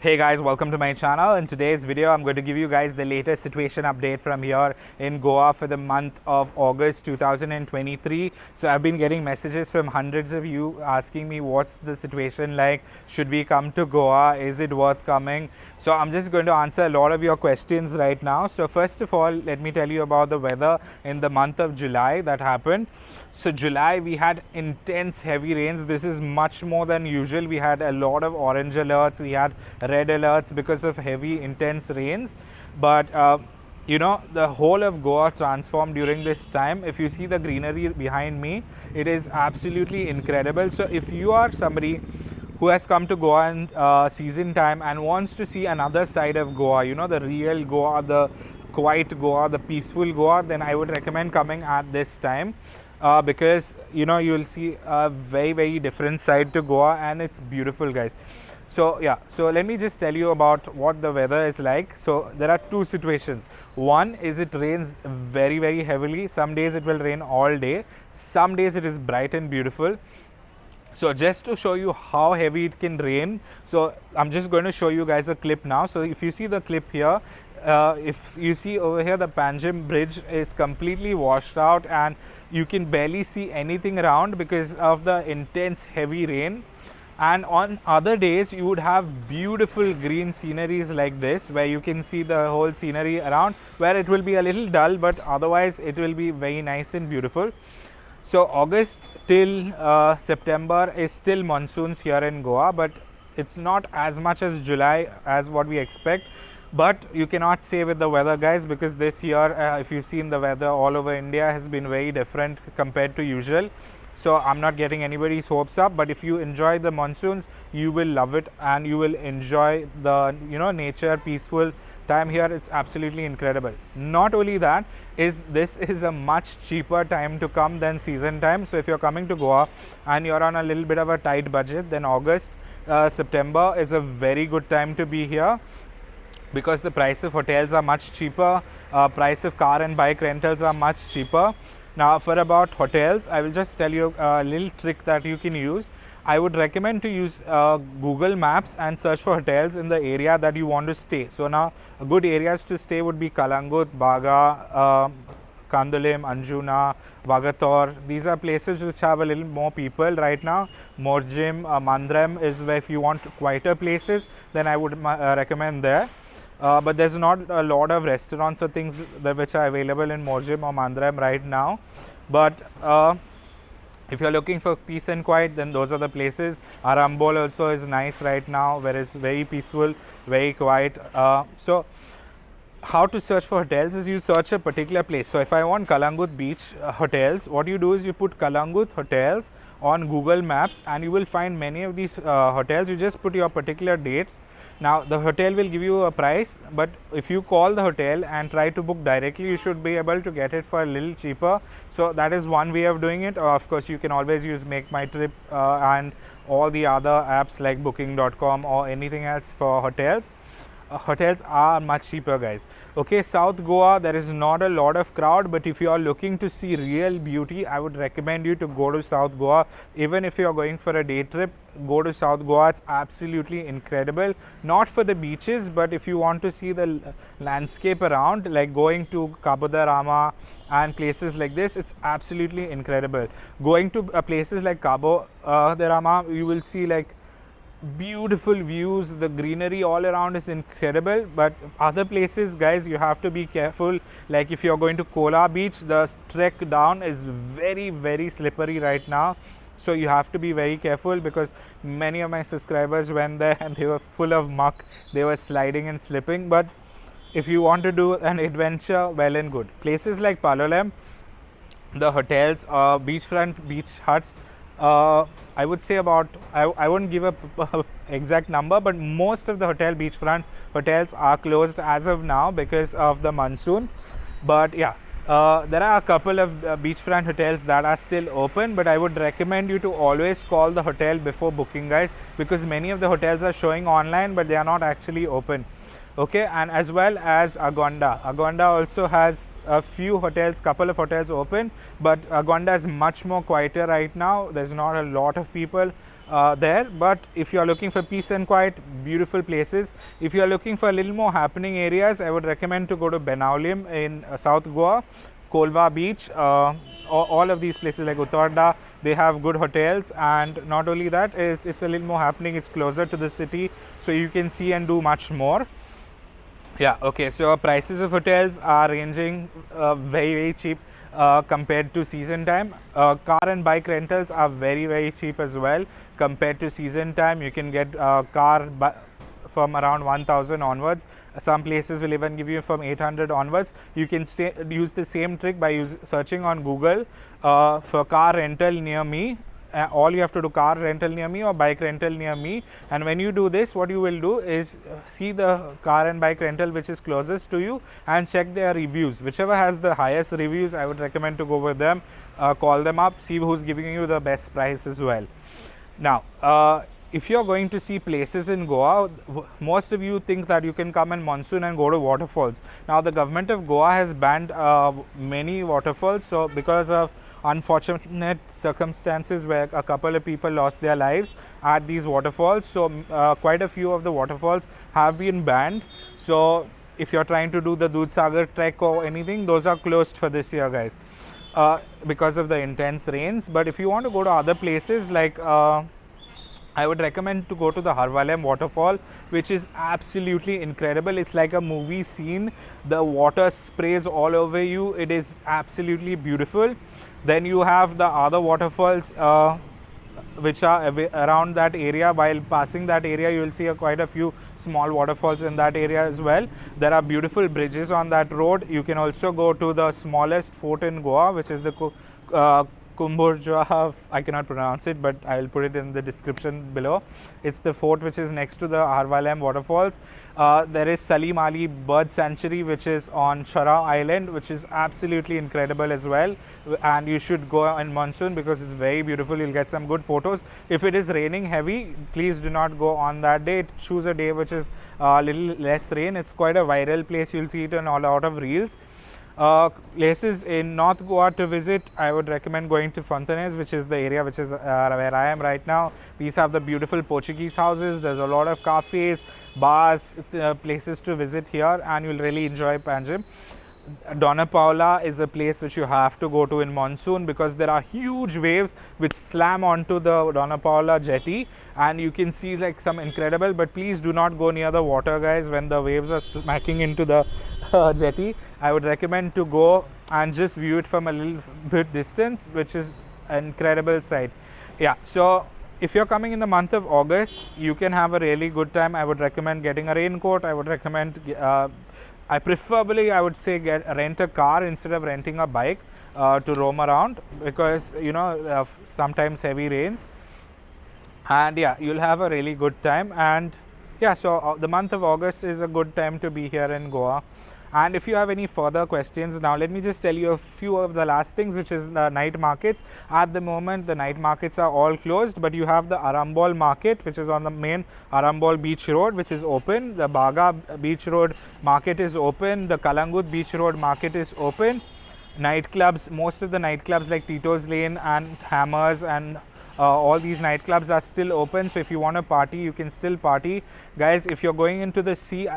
Hey guys, welcome to my channel. In today's video, I'm going to give you guys the latest situation update from here in Goa for the month of August 2023. So I've been getting messages from hundreds of you asking me what's the situation like, should we come to Goa, is it worth coming? So I'm just going to answer a lot of your questions right now. So first of all, let me tell you about the weather in the month of July that happened. So July we had intense heavy rains. This is much more than usual. We had a lot of orange alerts, we had red alerts because of heavy intense rains. But you know, the whole of Goa transformed during this time. If you see the greenery behind me, it is absolutely incredible. So if you are somebody who has come to Goa in season time and wants to see another side of Goa, you know, the real Goa, the quiet Goa, the peaceful Goa, then I would recommend coming at this time. Because you know, you will see a very different side to Goa, and it's beautiful, guys. So yeah, so let me just tell you about what the weather is like. So there are two situations. One is it rains very heavily. Some days it will rain all day, some days it is bright and beautiful. So just to show you how heavy it can rain, so I'm just going to show you guys a clip now. So if you see the clip here, if you see over here, the Panjim bridge is completely washed out and you can barely see anything around because of the intense heavy rain. And on other days you would have beautiful green sceneries like this, where you can see the whole scenery around, where it will be a little dull, but otherwise it will be very nice and beautiful. So August till September is still monsoons here in Goa, but it's not as much as July as what we expect. But you cannot say with the weather, guys, because this year, if you've seen, the weather all over India has been very different compared to usual. So I'm not getting anybody's hopes up, but if you enjoy the monsoons, you will love it and you will enjoy the, you know, nature, peaceful time here. It's absolutely incredible. Not only that, this is a much cheaper time to come than season time. So if you're coming to Goa and you're on a little bit of a tight budget, then August, September is a very good time to be here, because the price of hotels are much cheaper, price of car and bike rentals are much cheaper. Now for about hotels, I will just tell you a little trick that you can use. I would recommend to use Google Maps and search for hotels in the area that you want to stay. So now good areas to stay would be Calangute, Baga, Candolim, Anjuna, Vagator. These are places which have a little more people right now. Morjim, Mandram is where if you want quieter places, then I would recommend there. But there's not a lot of restaurants or things which are available in Morjim or Mandram right now. But if you're looking for peace and quiet, then those are the places. Arambol also is nice right now, where it's very peaceful, very quiet. So how to search for hotels is you search a particular place. So if I want Calangute beach hotels, what you do is you put Calangute hotels on Google Maps and you will find many of these hotels. You just put your particular dates. Now the hotel will give you a price, but if you call the hotel and try to book directly, you should be able to get it for a little cheaper. So that is one way of doing it. Of course, you can always use Make My Trip and all the other apps like booking.com or anything else for hotels. Hotels are much cheaper, guys. Okay, South Goa, there is not a lot of crowd, but if you are looking to see real beauty, I would recommend you to go to South Goa. Even if you are going for a day trip, go to South Goa. It's absolutely incredible. Not for the beaches, but if you want to see the landscape around, like going to Cabo and places like this, it's absolutely incredible. Going to places like Cabo you will see like beautiful views, the greenery all around is incredible. But other places, guys, you have to be careful. Like if you're going to Kola beach, the trek down is very slippery right now, so you have to be very careful, because many of my subscribers went there and they were full of muck, they were sliding and slipping. But if you want to do an adventure, well and good. Places like Palolem, the hotels, beachfront beach huts, I would say about, I wouldn't give a exact number, but most of the beachfront hotels are closed as of now because of the monsoon. But yeah, there are a couple of beachfront hotels that are still open, but I would recommend you to always call the hotel before booking, guys, because many of the hotels are showing online but they are not actually open. Okay, and as well as Aguada. Aguada also has a few hotels, couple of hotels open, but Aguada is much more quieter right now. There's not a lot of people. there. But if you are looking for peace and quiet, beautiful places. If you are looking for a little more happening areas, I would recommend to go to Benaulim in South Goa, Kolva Beach, all of these places like Uttarda, they have good hotels, and not only that, it's a little more happening, it's closer to the city, so you can see and do much more. Yeah, okay, so prices of hotels are ranging very cheap compared to season time. Car and bike rentals are very cheap as well compared to season time. You can get car from around 1000 onwards. Some places will even give you from 800 onwards. You can use the same trick by searching on Google for car rental near me. All you have to do, car rental near me or bike rental near me, and when you do this, what you will do is see the car and bike rental which is closest to you and check their reviews. Whichever has the highest reviews, I would recommend to go with them. Call them up, see who's giving you the best price as well. Now if you're going to see places in Goa, most of you think that you can come in monsoon and go to waterfalls. Now the government of Goa has banned many waterfalls, so because of unfortunate circumstances where a couple of people lost their lives at these waterfalls, so quite a few of the waterfalls have been banned. So if you're trying to do the Dudhsagar trek or anything, those are closed for this year, guys, because of the intense rains. But if you want to go to other places, like I would recommend to go to the Harvalem waterfall, which is absolutely incredible. It's like a movie scene. The water sprays all over you. It is absolutely beautiful. Then you have the other waterfalls which are around that area. While passing that area, you will see quite a few small waterfalls in that area as well. There are beautiful bridges on that road. You can also go to the smallest fort in Goa, which is the Kumburjwa, I cannot pronounce it, but I will put it in the description below. It's the fort which is next to the Harvalem waterfalls. There is Salim Ali Bird Sanctuary, which is on Chara Island, which is absolutely incredible as well. And you should go in monsoon because it's very beautiful. You'll get some good photos. If it is raining heavy, please do not go on that day. Choose a day which is a little less rain. It's quite a viral place. You'll see it in a lot of reels. Places in North Goa to visit, I would recommend going to Fontanes, which is the area which is where I am right now. These have the beautiful Portuguese houses. There's a lot of cafes, bars, places to visit here, and you'll really enjoy Panjim. Dona Paula is a place which you have to go to in monsoon because there are huge waves which slam onto the Dona Paula jetty, and you can see like some incredible, but please do not go near the water, guys, when the waves are smacking into the jetty. I would recommend to go and just view it from a little bit distance, which is an incredible sight. Yeah, so if you're coming in the month of August, you can have a really good time. I would recommend getting a raincoat. I would recommend I would say rent a car instead of renting a bike to roam around, because you know sometimes heavy rains, and yeah, you'll have a really good time. And yeah, so the month of August is a good time to be here in Goa. And if you have any further questions, now let me just tell you a few of the last things, which is the night markets. At the moment, the night markets are all closed, but you have the Arambol market, which is on the main Arambol beach road, which is open. The Baga beach road market is open. The Calangute beach road market is open. Nightclubs, most of the nightclubs like Tito's Lane and Hammers and all these nightclubs are still open. So if you want to party, you can still party, guys. If you're going into the sea,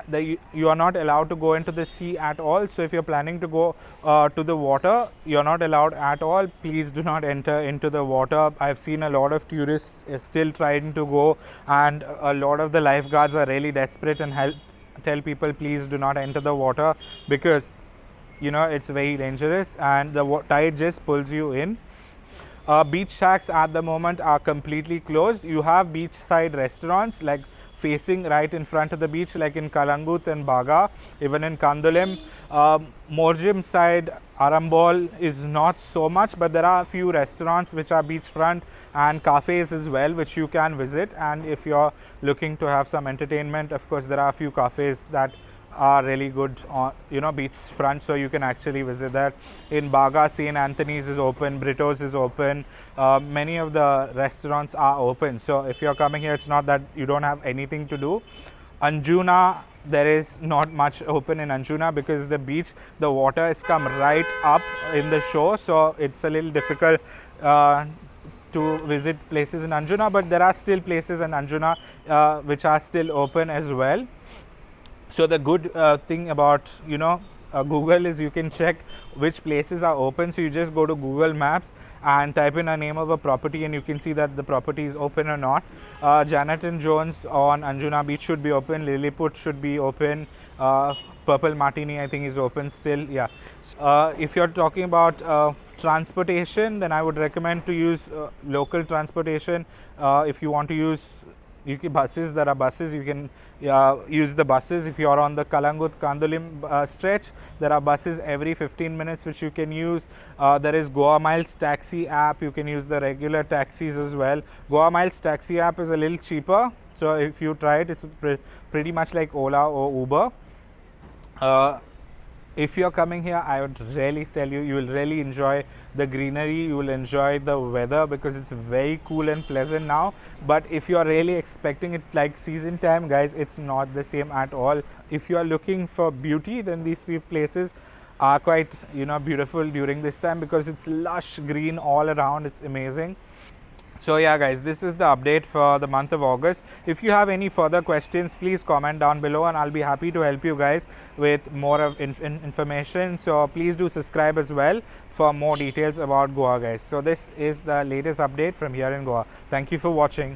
you are not allowed to go into the sea at all. So if you're planning to go to the water, you're not allowed at all. Please do not enter into the water. I've seen a lot of tourists still trying to go, and a lot of the lifeguards are really desperate and tell people please do not enter the water, because you know it's very dangerous and the tide just pulls you in. Beach shacks at the moment are completely closed. You have beachside restaurants like facing right in front of the beach, like in Calangute and Baga, even in Candolim. Morjim side, Arambol is not so much, but there are a few restaurants which are beachfront and cafes as well, which you can visit. And if you're looking to have some entertainment, of course, there are a few cafes that are really good on, you know, beachfront, so you can actually visit that. In Baga, St. Anthony's is open, Brito's is open, many of the restaurants are open. So if you're coming here, it's not that you don't have anything to do. Anjuna, there is not much open in Anjuna because the beach, the water has come right up in the shore, so it's a little difficult to visit places in Anjuna, but there are still places in Anjuna which are still open as well. So the good thing about Google is you can check which places are open. So you just go to Google Maps and type in a name of a property, and you can see that the property is open or not. Janet and Jones on Anjuna Beach should be open. Lilliput should be open. Purple Martini, I think, is open still. Yeah. If you're talking about transportation, then I would recommend to use local transportation. If you want to use buses, there are buses, you can use the buses. If you are on the Calangute Candolim stretch, there are buses every 15 minutes which you can use. There is Goa Miles taxi app. You can use the regular taxis as well. Goa Miles taxi app is a little cheaper, so if you try it, it's pretty much like Ola or Uber. If you're coming here, I would really tell you, you will really enjoy the greenery, you will enjoy the weather, because it's very cool and pleasant now. But if you are really expecting it like season time, guys, it's not the same at all. If you are looking for beauty, then these places are quite beautiful during this time, because it's lush green all around. It's amazing. So yeah, guys, this is the update for the month of August. If you have any further questions, please comment down below, and I'll be happy to help you guys with more of information. So please do subscribe as well for more details about Goa, guys. So this is the latest update from here in Goa. Thank you for watching.